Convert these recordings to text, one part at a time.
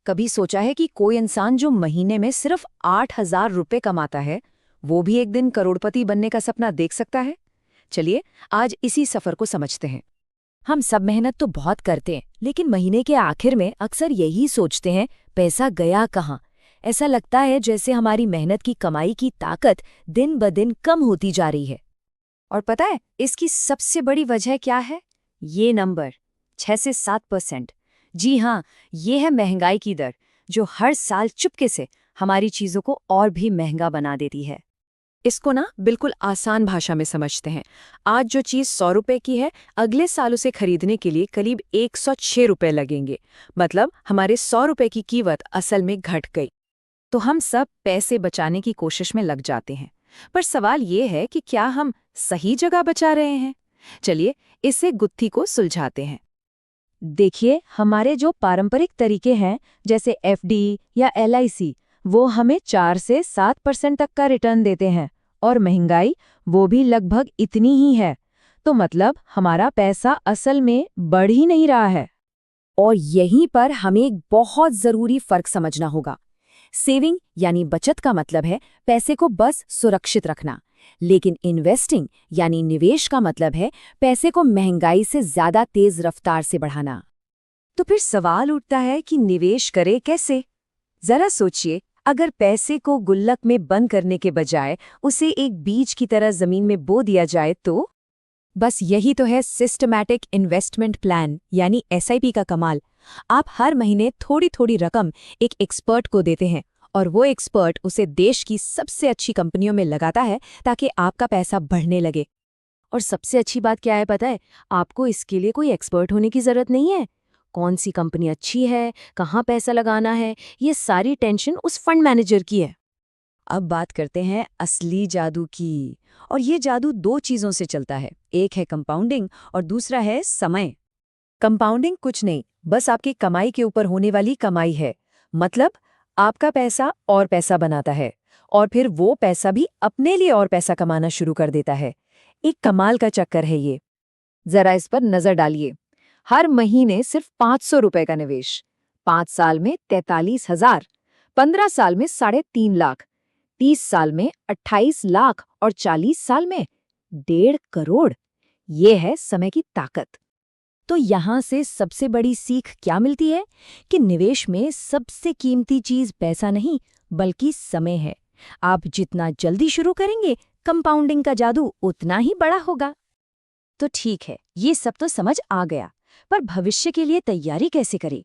कभी सोचा है कि कोई इंसान जो महीने में सिर्फ 8,000 रुपए कमाता है, वो भी एक दिन करोड़पति बनने का सपना देख सकता है? चलिए, आज इसी सफर को समझते हैं। हम सब मेहनत तो बहुत करते हैं, लेकिन महीने के आखिर में अक्सर यही सोचते हैं, पैसा गया कहाँ। ऐसा लगता है जैसे हमारी मेहनत की कमाई की ताकत दिन ब दिन कम होती जा रही है। और पता है, इसकी सबसे बड़ी वजह क्या है? ये नंबर 6 से 7%। जी हाँ, ये है महंगाई की दर, जो हर साल चुपके से हमारी चीजों को और भी महंगा बना देती है। इसको ना बिल्कुल आसान भाषा में समझते हैं। आज जो चीज 100 रुपए की है, अगले साल उसे खरीदने के लिए करीब 106 रुपए लगेंगे। मतलब हमारे 100 रुपए की कीमत असल में घट गई। तो हम सब पैसे बचाने की कोशिश में लग जाते हैं, पर सवाल ये है कि क्या हम सही जगह बचा रहे हैं? चलिए, इससे गुत्थी को सुलझाते हैं। देखिए, हमारे जो पारंपरिक तरीके हैं, जैसे एफडी या एलआईसी, वो हमें 4 से 7% तक का रिटर्न देते हैं, और महंगाई वो भी लगभग इतनी ही है। तो मतलब हमारा पैसा असल में बढ़ ही नहीं रहा है। और यहीं पर हमें एक बहुत जरूरी फर्क समझना होगा। सेविंग यानी बचत का मतलब है पैसे को बस सुरक्षित रखना, लेकिन इन्वेस्टिंग यानी निवेश का मतलब है पैसे को महंगाई से ज्यादा तेज रफ्तार से बढ़ाना। तो फिर सवाल उठता है कि निवेश करें कैसे? जरा सोचिए, अगर पैसे को गुल्लक में बंद करने के बजाय उसे एक बीज की तरह जमीन में बो दिया जाए तो? बस यही तो है सिस्टमैटिक इन्वेस्टमेंट प्लान यानी एसआईपी का कमाल। आप हर महीने थोड़ी थोड़ी रकम एक एक्सपर्ट को देते हैं, और वो एक्सपर्ट उसे देश की सबसे अच्छी कंपनियों में लगाता है ताकि आपका पैसा बढ़ने लगे। और सबसे अच्छी बात क्या है पता है? आपको इसके लिए कोई एक्सपर्ट होने की जरूरत नहीं है। कौन सी कंपनी अच्छी है, कहाँ पैसा लगाना है, ये सारी टेंशन उस फंड मैनेजर की है। अब बात करते हैं असली जादू की। और ये जादू दो चीजों से चलता है, एक है कंपाउंडिंग और दूसरा है समय। कंपाउंडिंग कुछ नहीं, बस आपकी कमाई के ऊपर होने वाली कमाई है। मतलब आपका पैसा और पैसा बनाता है, और फिर वो पैसा भी अपने लिए और पैसा कमाना शुरू कर देता है। एक कमाल का चक्कर है ये। जरा इस पर नजर डालिए। हर महीने सिर्फ 500 रुपए का निवेश, 5 साल में 43,000, 15 साल में 3.5 लाख, 30 साल में 28 लाख और 40 साल में 1.5 करोड़। ये है समय की ताकत। तो यहाँ से सबसे बड़ी सीख क्या मिलती है? कि निवेश में सबसे कीमती चीज पैसा नहीं, बल्कि समय है। आप जितना जल्दी शुरू करेंगे, कंपाउंडिंग का जादू उतना ही बड़ा होगा। तो ठीक है, ये सब तो समझ आ गया, पर भविष्य के लिए तैयारी कैसे करें?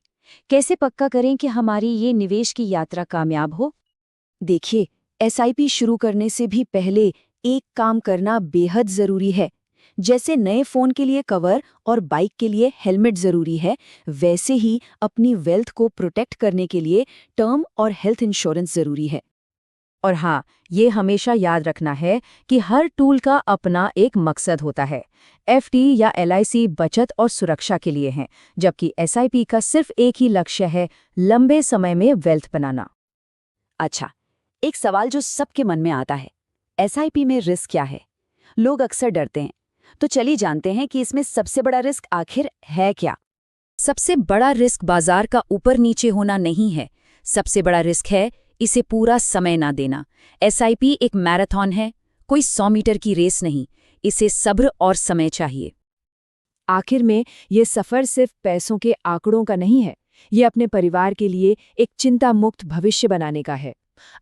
कैसे पक्का करें कि हमारी ये निवेश की यात्रा कामयाब हो? देखिए, एसआईपी शुरू करने से भी पहले एक काम करना बेहद जरूरी है। जैसे नए फोन के लिए कवर और बाइक के लिए हेलमेट जरूरी है, वैसे ही अपनी वेल्थ को प्रोटेक्ट करने के लिए टर्म और हेल्थ इंश्योरेंस जरूरी है। और हाँ, ये हमेशा याद रखना है कि हर टूल का अपना एक मकसद होता है। एफडी या एलआईसी बचत और सुरक्षा के लिए हैं, जबकि एसआईपी का सिर्फ एक ही लक्ष्य है, लंबे समय में वेल्थ बनाना। अच्छा, एक सवाल जो सबके मन में आता है, एसआईपी में रिस्क क्या है? लोग अक्सर डरते हैं। तो चलिए जानते हैं कि इसमें सबसे बड़ा रिस्क आखिर है क्या। सबसे बड़ा रिस्क बाजार का ऊपर नीचे होना नहीं है। सबसे बड़ा रिस्क है इसे पूरा समय ना देना। एसआईपी एक मैराथन है, कोई 100 मीटर की रेस नहीं। इसे सब्र और समय चाहिए। आखिर में ये सफर सिर्फ पैसों के आंकड़ों का नहीं है, ये अपने परिवार के लिए एक चिंता मुक्त भविष्य बनाने का है,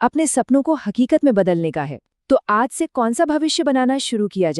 अपने सपनों को हकीकत में बदलने का है। तो आज से कौन सा भविष्य बनाना शुरू किया जाए?